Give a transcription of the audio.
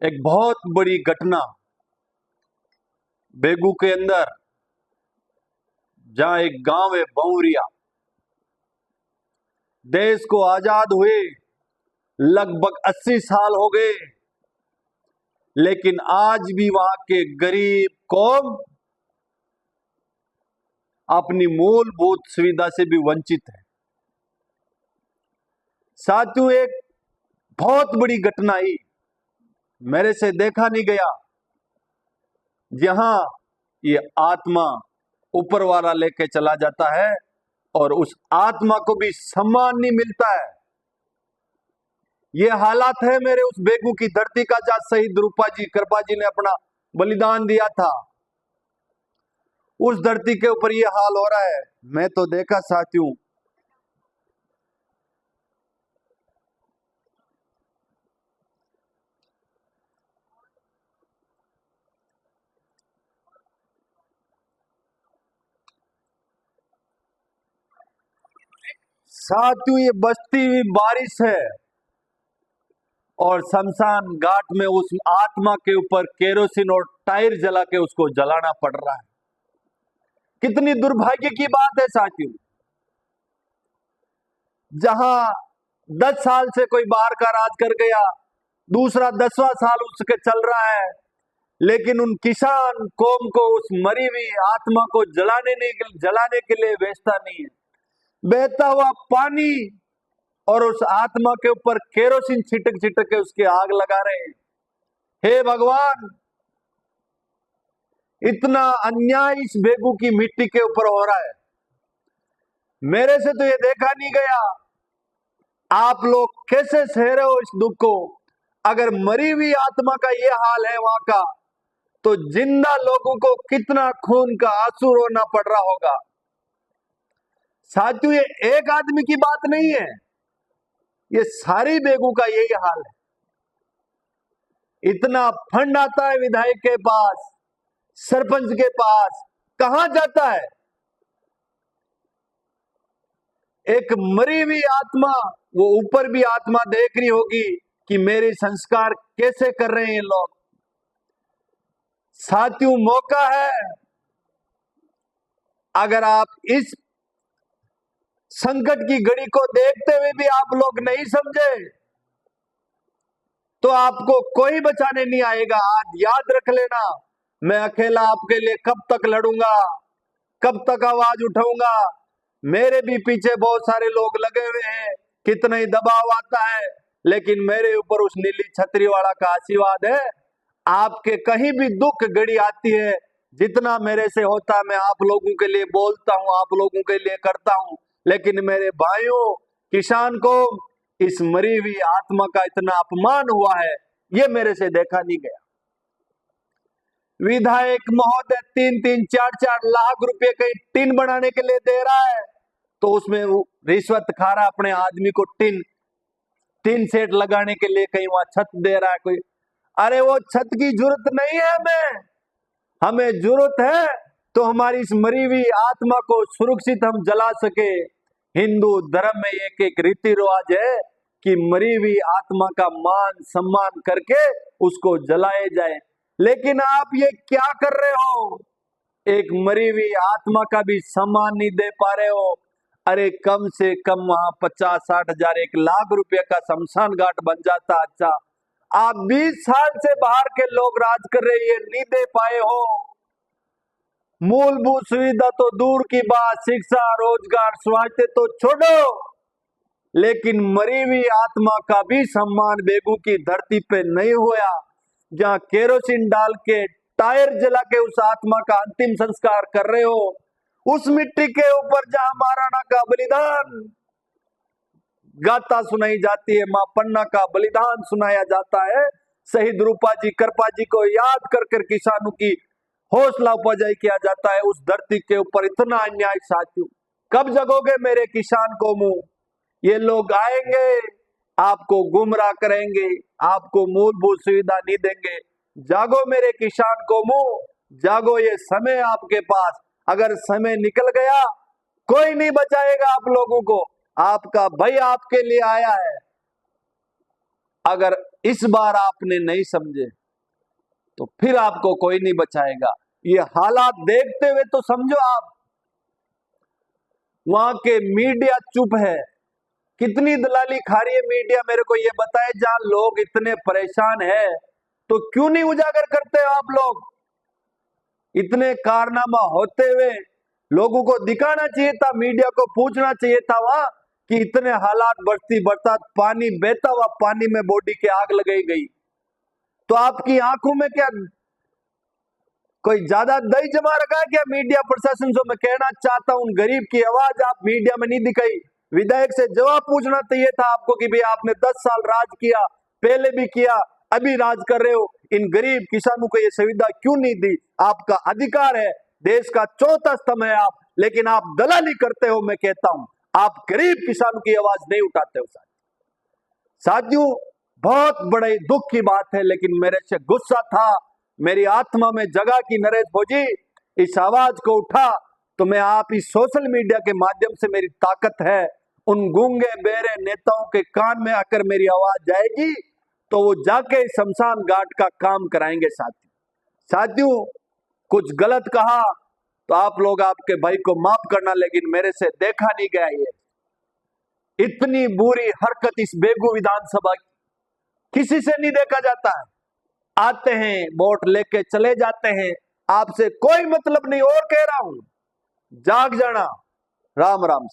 एक बहुत बड़ी घटना बेगू के अंदर, जहां एक गांव है बउरिया। देश को आजाद हुए लगभग 80 साल हो गए, लेकिन आज भी वहां के गरीब कौम अपनी मूलभूत सुविधा से भी वंचित है। साथियों, एक बहुत बड़ी घटना आई, मेरे से देखा नहीं गया, जहां ये आत्मा ऊपर वाला लेके चला जाता है और उस आत्मा को भी सम्मान नहीं मिलता है। ये हालात है मेरे उस बेगू की धरती का, जहां शहीद रूपा जी कृपा जी ने अपना बलिदान दिया था। उस धरती के ऊपर ये हाल हो रहा है। मैं तो देखा साथियों, ये बसती हुई बारिश है और शमशान घाट में उस आत्मा के ऊपर केरोसिन और टायर जला के उसको जलाना पड़ रहा है। कितनी दुर्भाग्य की बात है साथियों। जहां 10 साल से कोई बाहर का राज कर गया, दूसरा 10वां साल उसके चल रहा है, लेकिन उन किसान कौम को उस मरी हुई आत्मा को जलाने के लिए बेचता नहीं है। बहता हुआ पानी और उस आत्मा के ऊपर केरोसिन छिटक छिटक के उसके आग लगा रहे हैं। हे भगवान, इतना अन्याय इस बेगू की मिट्टी के ऊपर हो रहा है। मेरे से तो ये देखा नहीं गया। आप लोग कैसे सह रहे हो इस दुख को? अगर मरी हुई आत्मा का ये हाल है वहां का, तो जिंदा लोगों को कितना खून का आंसू रोना पड़ रहा होगा। साथियों, ये एक आदमी की बात नहीं है, ये सारी बेगू का यही हाल है। इतना फंड आता है विधायक के पास, सरपंच के पास, कहां जाता है? एक मरी हुई आत्मा, वो ऊपर भी आत्मा देख रही होगी कि मेरे संस्कार कैसे कर रहे हैं लोग। साथियों, मौका है, अगर आप इस संकट की घड़ी को देखते हुए भी आप लोग नहीं समझे, तो आपको कोई बचाने नहीं आएगा। आज याद रख लेना, मैं अकेला आपके लिए कब तक लड़ूंगा, कब तक आवाज उठाऊंगा। मेरे भी पीछे बहुत सारे लोग लगे हुए हैं, कितना ही दबाव आता है, लेकिन मेरे ऊपर उस नीली छतरी वाला का आशीर्वाद है। आपके कहीं भी दुख घड़ी आती है, जितना मेरे से होता है मैं आप लोगों के लिए बोलता हूं, आप लोगों के लिए करता हूं। लेकिन मेरे भाइयों, किसान को इस मरी हुई आत्मा का इतना अपमान हुआ है, ये मेरे से देखा नहीं गया। विधायक महोदय 3-3, 4-4 लाख रुपए कहीं टिन बनाने के लिए दे रहा है, तो उसमें वो रिश्वत खा रहा है अपने आदमी को टिन सेट लगाने के लिए, कहीं वहां छत दे रहा है कोई। अरे वो छत की जरूरत नहीं है, हमें जरूरत है तो हमारी इस मरी हुई आत्मा को सुरक्षित हम जला सके। हिंदू धर्म में एक एक रीति रिवाज है कि मरी हुई आत्मा का मान सम्मान करके उसको जलाए जाए, लेकिन आप ये क्या कर रहे हो? एक मरी हुई आत्मा का भी सम्मान नहीं दे पा रहे हो। अरे कम से कम वहां 50-60 हजार 1 लाख रुपए का शमशान घाट बन जाता। अच्छा, आप 20 साल से बाहर के लोग राज कर रहे, ये नहीं दे पाए हो। मूलभूत सुविधा तो दूर की बात, शिक्षा, रोजगार, स्वास्थ्य तो छोड़ो, लेकिन मरी हुई आत्मा का भी सम्मान बेगू की धरती पे नहीं हुआ। जहां केरोसिन डाल के, टायर जला के उस आत्मा का अंतिम संस्कार कर रहे हो, उस मिट्टी के ऊपर जहां महाराणा का बलिदान गाथा सुनाई जाती है, मां पन्ना का बलिदान सुनाया जाता है, शहीद रूपा जी कृपा जी को याद कर कर किसानों की हौसला अफजाई किया जाता है, उस धरती के ऊपर इतना अन्याय। साथियों, कब जगोगे मेरे किसान कौमों? ये लोग आएंगे, आपको गुमराह करेंगे, आपको मूलभूत सुविधा नहीं देंगे। जागो मेरे किसान कौमों, जागो, ये समय आपके पास। अगर समय निकल गया, कोई नहीं बचाएगा आप लोगों को। आपका भाई आपके लिए आया है। अगर इस बार आपने नहीं समझे तो फिर आपको कोई नहीं बचाएगा। ये हालात देखते हुए तो समझो आप, वहां के मीडिया चुप है। कितनी दलाली खा रही है मीडिया, मेरे को ये बताए। जहां लोग इतने परेशान हैं तो क्यों नहीं उजागर करते हो आप लोग? इतने कारनामा होते हुए लोगों को दिखाना चाहिए था, मीडिया को पूछना चाहिए था वहां कि इतने हालात, बढ़ती बरसात, पानी बहता हुआ पानी में बॉडी के आग लगाई गई। तो आपकी आंखों में क्या कोई ज्यादा दही जमा रखा है क्या मीडिया प्रशासन? जो मैं कहना चाहता हूं, गरीब की आवाज आप मीडिया में नहीं दिखाई। विधायक से जवाब पूछना चाहिए था आपको कि भाई आपने 10 साल राज किया, पहले भी किया, अभी राज कर रहे हो, इन गरीब किसानों को ये सुविधा क्यों नहीं दी? आपका अधिकार है, देश का चौथा स्तंभ है आप, लेकिन आप दलाली करते हो। मैं कहता हूं आप गरीब किसानों की आवाज नहीं उठाते हो। साथियों, बहुत बड़े दुख की बात है, लेकिन मेरे से गुस्सा था, मेरी आत्मा में जगह की नरेश फौजी इस आवाज को उठा। तो मैं आप इस सोशल मीडिया के माध्यम से, मेरी ताकत है, उन गूंगे बेरे नेताओं के कान में आकर मेरी आवाज जाएगी तो वो जाके शमशान घाट का काम कराएंगे। साथियों, कुछ गलत कहा तो आप लोग आपके भाई को माफ करना, लेकिन मेरे से देखा नहीं गया ये इतनी बुरी हरकत इस बेगू विधानसभा की किसी से नहीं देखा जाता है। आते हैं, वोट लेके चले जाते हैं, आपसे कोई मतलब नहीं। और कह रहा हूं, जाग जाना। राम राम।